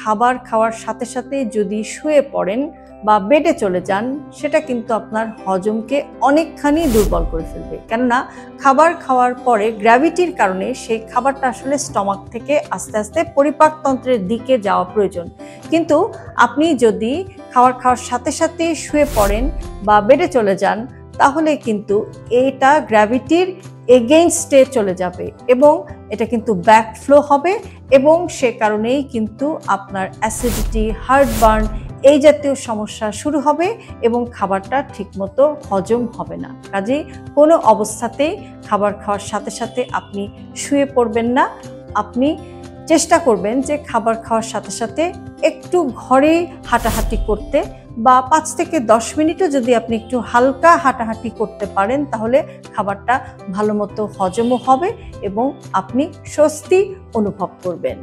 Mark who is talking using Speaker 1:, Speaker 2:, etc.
Speaker 1: খাবার খাওয়ার সাথে সাথে যদি শুয়ে পড়েন বা বেডে চলে যান, সেটা কিন্তু আপনার হজমকে অনেকখানি দুর্বল করে ফেলবে। কেননা খাবার খাওয়ার পরে গ্র্যাভিটির কারণে সেই খাবারটা আসলে স্টমাক থেকে আস্তে আস্তে পরিপাকতন্ত্রের দিকে যাওয়া প্রয়োজন। কিন্তু আপনি যদি খাবার খাওয়ার সাথে সাথে শুয়ে পড়েন বা বেডে চলে যান, তাহলে কিন্তু এটা গ্র্যাভিটির এগেইনস্টে চলে যাবে এবং এটা কিন্তু ব্যাকফ্লো হবে এবং সে কারণেই কিন্তু আপনার অ্যাসিডিটি, হার্টবার্ন এই জাতীয় সমস্যা শুরু হবে এবং খাবারটা ঠিকমতো হজম হবে না। কাজেই কোনো অবস্থাতেই খাবার খাওয়ার সাথে সাথে আপনি শুয়ে পড়বেন না। আপনি চেষ্টা করবেন যে খাবার খাওয়ার সাথে সাথে একটু ঘরে হাঁটাহাঁটি করতে, বা 5 থেকে 10 মিনিটও যদি আপনি একটু হালকা হাঁটাহাঁটি করতে পারেন, তাহলে খাবারটা ভালো মতো হজমও হবে এবং আপনি স্বস্তি অনুভব করবেন।